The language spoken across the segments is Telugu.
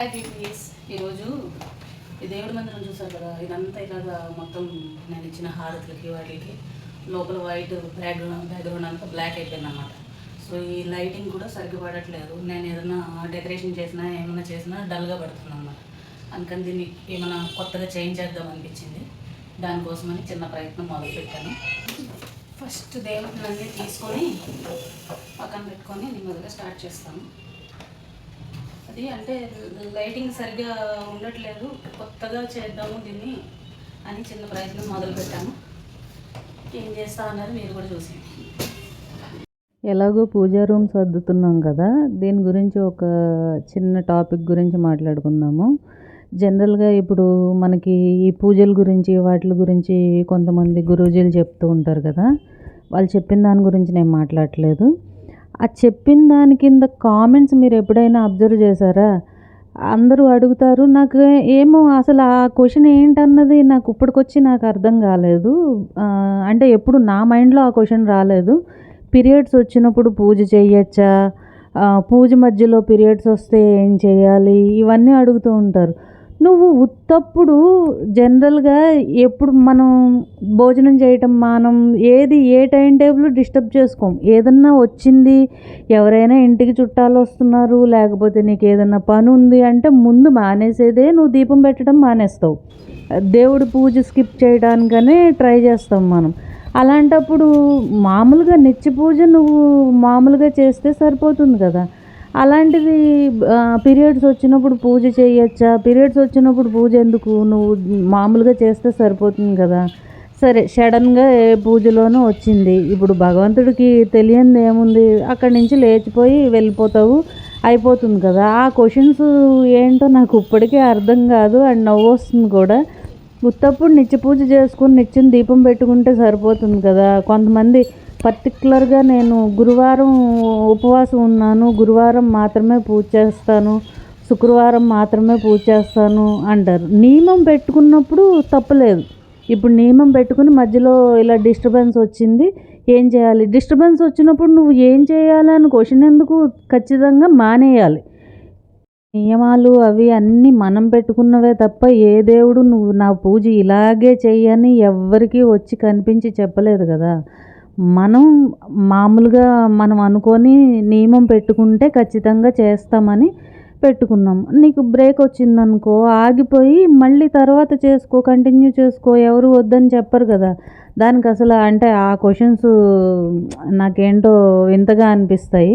ప్లీజ్ ఈరోజు ఈ దేవుడి మందిరం చూసారు కదా, ఇదంతా ఇలాగా మొత్తం నేను ఇచ్చిన హారతులకి వాటికి లోపల వైట్ బ్యాక్గ్రౌండ్ అంతా బ్లాక్ అయిపోయింది అన్నమాట. సో ఈ లైటింగ్ కూడా సరిగ్గా పడట్లేదు. నేను ఏదైనా డెకరేషన్ చేసినా ఏమైనా చేసినా డల్గా పడుతుంది అన్నమాట. అందుకని దీన్ని ఏమైనా కొత్తగా చేంజ్ చేద్దాం అనిపించింది. దానికోసమని చిన్న ప్రయత్నం మొదలుపెట్టాను. ఫస్ట్ దేవుడిని తీసుకొని పక్కన పెట్టుకొని నెమ్మదిగా స్టార్ట్ చేస్తాను. అది అంటే లైటింగ్ సరిగ్గా ఉండట్లేదు, కొత్తగా చేద్దాము దీన్ని అని చిన్న ప్రయత్నం మొదలుపెట్టాము. ఏం చేస్తా అన్నది మీరు కూడా చూసేయండి. ఎలాగో పూజా రూమ్ సర్దుతున్నాం కదా, దీని గురించి ఒక చిన్న టాపిక్ గురించి మాట్లాడుకుందాము. జనరల్గా ఇప్పుడు మనకి ఈ పూజల గురించి వాటి గురించి కొంతమంది గురూజీలు చెప్తూ ఉంటారు కదా, వాళ్ళు చెప్పిన దాని గురించి నేను మాట్లాడట్లేదు. ఆ చెప్పిన దాని కింద కామెంట్స్ మీరు ఎప్పుడైనా అబ్జర్వ్ చేశారా? అందరూ అడుగుతారు, నాకు ఏమో అసలు ఆ క్వశ్చన్ ఏంటన్నది నాకు ఇప్పటికొచ్చి నాకు అర్థం కాలేదు. అంటే ఎప్పుడు నా మైండ్లో ఆ క్వశ్చన్ రాలేదు. పీరియడ్స్ వచ్చినప్పుడు పూజ చేయొచ్చా, పూజ మధ్యలో పీరియడ్స్ వస్తే ఏం చేయాలి, ఇవన్నీ అడుగుతూ ఉంటారు. నువ్వు ఉత్తప్పుడు జనరల్గా ఎప్పుడు మనం భోజనం చేయటం ఏది ఏ టైం టేబుల్ డిస్టర్బ్ చేసుకోం. ఏదన్నా వచ్చింది, ఎవరైనా ఇంటికి చుట్టాలు వస్తున్నారు, లేకపోతే నీకు ఏదన్నా పని ఉంది అంటే ముందు మానేసేదే నువ్వు దీపం పెట్టడం మానేస్తావు. దేవుడి పూజ స్కిప్ చేయడానికనే ట్రై చేస్తాం మనం. అలాంటప్పుడు మామూలుగా నిత్య పూజ నువ్వు మామూలుగా చేస్తే సరిపోతుంది కదా. అలాంటిది పీరియడ్స్ వచ్చినప్పుడు పూజ చేయొచ్చా, పీరియడ్స్ వచ్చినప్పుడు పూజ ఎందుకు, నువ్వు మామూలుగా చేస్తే సరిపోతుంది కదా. సరే, సడన్గా ఏ పూజలోనూ వచ్చింది, ఇప్పుడు భగవంతుడికి తెలియంది ఏముంది, అక్కడి నుంచి లేచిపోయి వెళ్ళిపోతావు, అయిపోతుంది కదా. ఆ క్వశ్చన్స్ ఏంటో నాకు ఇప్పటికీ అర్థం కాదు, అండ్ నవ్వు వస్తుంది కూడా. ఉత్తప్పుడు నిత్య పూజ చేసుకుని నిత్యం దీపం పెట్టుకుంటే సరిపోతుంది కదా. కొంతమంది పర్టికులర్గా నేను గురువారం ఉపవాసం ఉన్నాను, గురువారం మాత్రమే పూజ చేస్తాను, శుక్రవారం మాత్రమే పూజ చేస్తాను అంటారు. నియమం పెట్టుకున్నప్పుడు తప్పలేదు. ఇప్పుడు నియమం పెట్టుకుని మధ్యలో ఇలా డిస్టర్బెన్స్ వచ్చింది, ఏం చేయాలి? డిస్టర్బెన్స్ వచ్చినప్పుడు నువ్వు ఏం చేయాలి అని క్వశ్చన్ ఎందుకు? ఖచ్చితంగా మానేయాలి. నియమాలు అవి అన్నీ మనం పెట్టుకున్నవే తప్ప ఏ దేవుడు నువ్వు నా పూజ ఇలాగే చెయ్యని ఎవ్వరికీ వచ్చి కనిపించి చెప్పలేదు కదా. మనం మామూలుగా మనం అనుకొని నియమం పెట్టుకుంటే ఖచ్చితంగా చేస్తామని పెట్టుకున్నాం. నీకు బ్రేక్ వచ్చిందనుకో, ఆగిపోయి మళ్ళీ తర్వాత చేసుకో, కంటిన్యూ చేసుకో, ఎవరు వద్దని చెప్పరు కదా. దానికి అసలు అంటే ఆ క్వశ్చన్స్ నాకేంటో వింతగా అనిపిస్తాయి.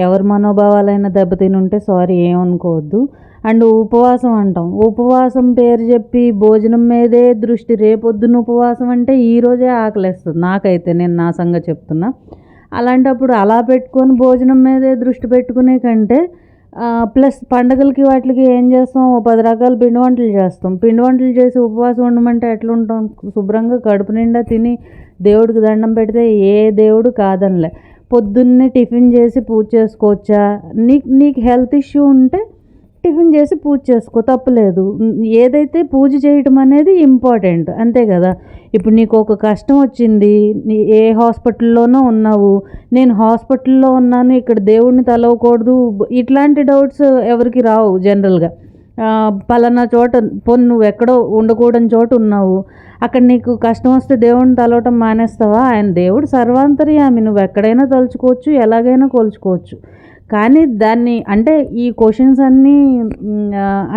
ఎవరి మనోభావాలైనా దెబ్బతిని ఉంటే సారీ, ఏమనుకోవద్దు. అండ్ ఉపవాసం అంటాం, ఉపవాసం పేరు చెప్పి భోజనం మీదే దృష్టి. రేపొద్దున ఉపవాసం అంటే ఈరోజే ఆకలేస్తుంది నాకైతే, నేను నా సంగతి చెప్తున్నా. అలాంటప్పుడు అలా పెట్టుకొని భోజనం మీదే దృష్టి పెట్టుకునే కంటే ప్లస్ పండగలకి వాటికి ఏం చేస్తాం, 10 రకాల పిండి వంటలు చేస్తాం. పిండి వంటలు చేసి ఉపవాసం ఉండమంటే ఎట్లుంటాం? శుభ్రంగా కడుపు నిండా తిని దేవుడికి దండం పెడితే ఏ దేవుడు కాదనిలే. పొద్దున్నే టిఫిన్ చేసి పూజ చేసుకోవచ్చా? నీకు హెల్త్ ఇష్యూ ఉంటే టిఫిన్ చేసి పూజ చేసుకో, తప్పలేదు. ఏదైతే పూజ చేయటం అనేది ఇంపార్టెంట్, అంతే కదా. ఇప్పుడు నీకు ఒక కష్టం వచ్చింది, ఏ హాస్పిటల్లోనో ఉన్నావు, నేను హాస్పిటల్లో ఉన్నాను, ఇక్కడ దేవుడిని తలవకూడదు, ఇట్లాంటి డౌట్స్ ఎవరికి రావు జనరల్గా. పలానా చోట నువ్వు ఎక్కడో ఉండకూడని చోట ఉన్నావు, అక్కడ నీకు కష్టం వస్తే దేవుడిని తలవటం మానేస్తావా? ఆయన దేవుడు సర్వాంతర్యామి, నువ్వు ఎక్కడైనా తలుచుకోవచ్చు, ఎలాగైనా కొలుచుకోవచ్చు. కానీ దాన్ని అంటే ఈ క్వశ్చన్స్ అన్నీ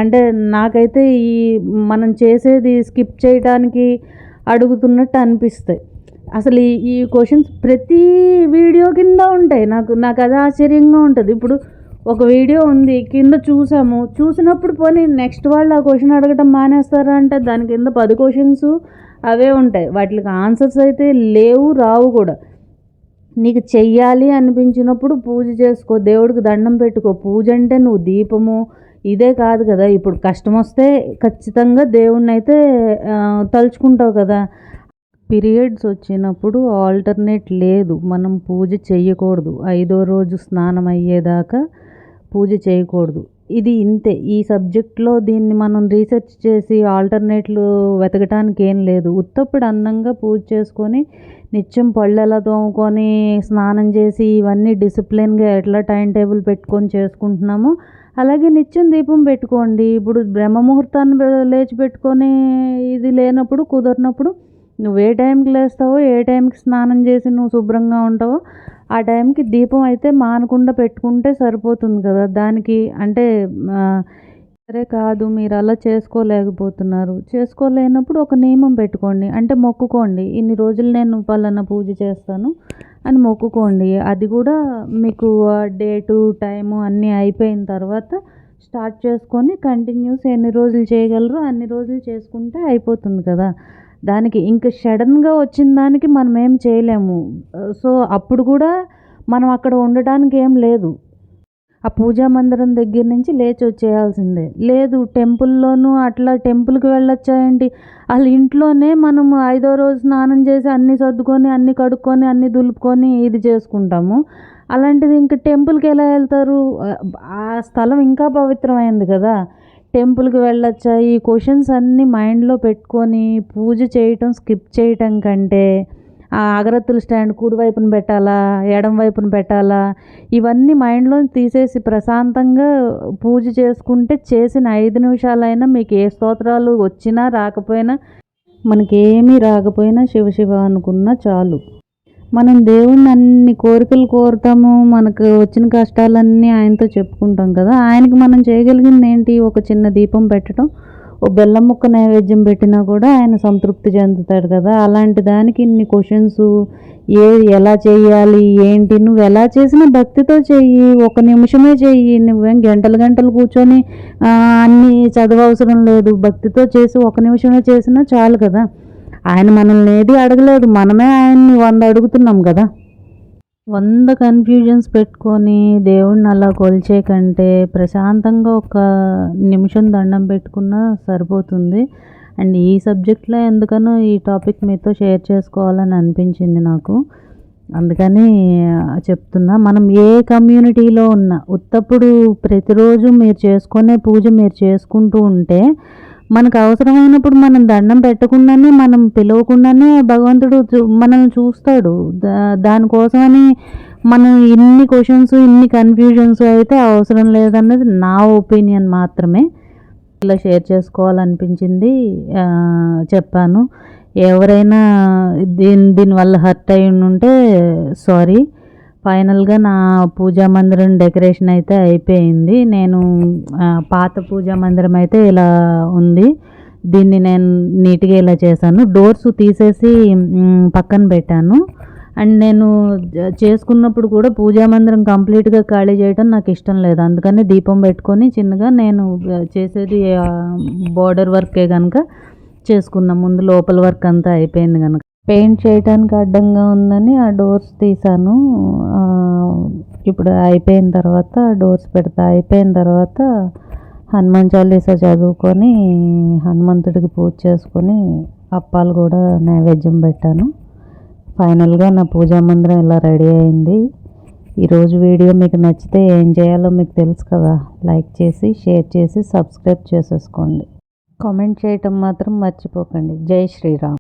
అంటే నాకైతే ఈ మనం చేసేది స్కిప్ చేయడానికి అడుగుతున్నట్టు అనిపిస్తాయి. అసలు ఈ క్వశ్చన్స్ ప్రతి వీడియో కింద ఉంటాయి. నాకు అది ఆశ్చర్యంగా ఉంటుంది. ఇప్పుడు ఒక వీడియో ఉంది, కింద చూసినప్పుడు పోనీ నెక్స్ట్ వాళ్ళు ఆ క్వశ్చన్ అడగటం మానేస్తారా అంటే దాని కింద 10 క్వశ్చన్స్ అవే ఉంటాయి. వాటికి ఆన్సర్స్ అయితే లేవు, రావు కూడా. నీకు చెయ్యాలి అనిపించినప్పుడు పూజ చేసుకో, దేవుడికి దండం పెట్టుకో. పూజ అంటే నువ్వు దీపము ఇదే కాదు కదా. ఇప్పుడు కష్టం వస్తే ఖచ్చితంగా దేవుణ్ణి అయితే తలుచుకుంటావు కదా. పీరియడ్స్ వచ్చినప్పుడు ఆల్టర్నేట్ లేదు, మనం పూజ చెయ్యకూడదు. 5వ రోజు స్నానం అయ్యేదాకా పూజ చేయకూడదు. ఇది ఇంతే. ఈ సబ్జెక్ట్లో దీన్ని మనం రీసెర్చ్ చేసి ఆల్టర్నేట్లు వెతకటానికి ఏం లేదు. ఉత్తప్పుడు అందంగా పూజ చేసుకొని నిత్యం పళ్ళు ఎలా తోముకొని స్నానం చేసి ఇవన్నీ డిసిప్లిన్గా ఎట్లా టైం టేబుల్ పెట్టుకొని చేసుకుంటున్నామో అలాగే నిత్యం దీపం పెట్టుకోండి. ఇప్పుడు బ్రహ్మముహూర్తాన్ని లేచి పెట్టుకొని ఇది లేనప్పుడు, కుదరనప్పుడు నువ్వు ఏ టైంకి లేస్తావో, ఏ టైంకి స్నానం చేసి నువ్వు శుభ్రంగా ఉంటావో ఆ టైంకి దీపం అయితే మానకుండా పెట్టుకుంటే సరిపోతుంది కదా. దానికి అంటే సరే కాదు మీరు అలా చేసుకోలేకపోతున్నారు, చేసుకోలేనప్పుడు ఒక నియమం పెట్టుకోండి. అంటే మొక్కుకోండి, ఇన్ని రోజులు నేను పలానా పూజ చేస్తాను అని మొక్కుకోండి. అది కూడా మీకు డేటు టైము అన్నీ అయిపోయిన తర్వాత స్టార్ట్ చేసుకొని కంటిన్యూస్ ఎన్ని రోజులు చేయగలరో అన్ని రోజులు చేసుకుంటే అయిపోతుంది కదా. దానికి ఇంక సడన్గా వచ్చిన దానికి మనం ఏం చేయలేము. సో అప్పుడు కూడా మనం అక్కడ ఉండడానికి ఏం లేదు. ఆ పూజా మందిరం దగ్గర నుంచి లేచి వచ్చేయాల్సిందే. లేదు టెంపుల్లోనూ అట్లా టెంపుల్కి వెళ్ళొచ్చా ఏంటి, వాళ్ళ ఇంట్లోనే మనం 5వ రోజు స్నానం చేసి అన్నీ సర్దుకొని అన్నీ కడుక్కొని అన్నీ దులుపుకొని ఇది చేసుకుంటాము. అలాంటిది ఇంక టెంపుల్కి ఎలా వెళ్తారు? ఆ స్థలం ఇంకా పవిత్రమైంది కదా. టెంపుల్కి వెళ్ళొచ్చా, ఈ క్వశ్చన్స్ అన్నీ మైండ్లో పెట్టుకొని పూజ చేయటం స్కిప్ చేయటం కంటే ఆ అగరత్తుల స్టాండ్ కుడి వైపున పెట్టాలా, ఎడం వైపున పెట్టాలా, ఇవన్నీ మైండ్లో తీసేసి ప్రశాంతంగా పూజ చేసుకుంటే చేసిన 5 నిమిషాలైనా మీకు ఏ స్తోత్రాలు వచ్చినా రాకపోయినా, మనకేమీ రాకపోయినా శివ శివ అనుకున్నా చాలు. మనం దేవుణ్ణి అన్ని కోరికలు కోరుతాము, మనకు వచ్చిన కష్టాలన్నీ ఆయనతో చెప్పుకుంటాం కదా. ఆయనకి మనం చేయగలిగింది ఏంటి? ఒక చిన్న దీపం పెట్టడం, ఓ బెల్లం ముక్క నైవేద్యం పెట్టినా కూడా ఆయన సంతృప్తి చెందుతాడు కదా. అలాంటి దానికి ఇన్ని క్వశ్చన్స్, ఎలా చేయాలి ఏంటి, నువ్వు ఎలా చేసినా భక్తితో చెయ్యి. ఒక నిమిషమే చెయ్యి, నువ్వేం గంటలు గంటలు కూర్చొని అన్నీ చదవవసరం లేదు. భక్తితో చేసి ఒక నిమిషమే చేసినా చాలు కదా. ఆయన మనల్ని ఏది అడగలేదు, మనమే ఆయన్ని 100 అడుగుతున్నాం కదా. 100 కన్ఫ్యూజన్స్ పెట్టుకొని దేవుణ్ణి అలా కొలిచే కంటే ప్రశాంతంగా ఒక నిమిషం దండం పెట్టుకున్నా సరిపోతుంది. అండ్ ఈ సబ్జెక్ట్లో ఎందుకనో ఈ టాపిక్ మీతో షేర్ చేసుకోవాలని అనిపించింది నాకు, అందుకని చెప్తున్నా. మనం ఏ కమ్యూనిటీలో ఉన్నా ఉత్తప్పుడు ప్రతిరోజు మీరు చేసుకునే పూజ మీరు చేసుకుంటూ ఉంటే మనకు అవసరమైనప్పుడు మనం దండం పెట్టకుండానే, మనం పిలవకుండానే భగవంతుడు మనల్ని చూస్తాడు. దానికోసమని మనం ఇన్ని క్వశ్చన్స్ ఇన్ని కన్ఫ్యూజన్స్ అయితే అవసరం లేదన్నది నా ఒపీనియన్ మాత్రమే. ఇలా షేర్ చేసుకోవాలనిపించింది, చెప్పాను. ఎవరైనా దీనివల్ల హర్ట్ అయి ఉంటే సారీ. ఫైనల్గా నా పూజా మందిరం డెకరేషన్ అయితే అయిపోయింది. నేను పాత పూజా మందిరం అయితే ఇలా ఉంది. దీన్ని నేను నీట్గా ఇలా చేశాను. డోర్స్ తీసేసి పక్కన పెట్టాను. అండ్ నేను చేసుకున్నప్పుడు కూడా పూజా మందిరం కంప్లీట్గా ఖాళీ చేయడం నాకు ఇష్టం లేదు. అందుకని దీపం పెట్టుకొని చిన్నగా నేను చేసేది బోర్డర్ వర్కే కనుక చేసుకున్నాం. ముందు లోపల వర్క్ అంతా అయిపోయింది కనుక పెయింట్ చేయడానికి అడ్డంగా ఉందని ఆ డోర్స్ తీసాను. ఇప్పుడు అయిపోయిన తర్వాత డోర్స్ పెడతా. అయిపోయిన తర్వాత హనుమాన్ చాలీసా చదువుకొని హనుమంతుడికి పూజ చేసుకొని అప్పాలు కూడా నైవేద్యం పెట్టాను. ఫైనల్గా నా పూజా మందిరం ఇలా రెడీ అయింది. ఈరోజు వీడియో మీకు నచ్చితే ఏం చేయాలో మీకు తెలుసు కదా. లైక్ చేసి షేర్ చేసి సబ్స్క్రైబ్ చేసేసుకోండి. కామెంట్ చేయటం మాత్రం మర్చిపోకండి. జై శ్రీరామ్.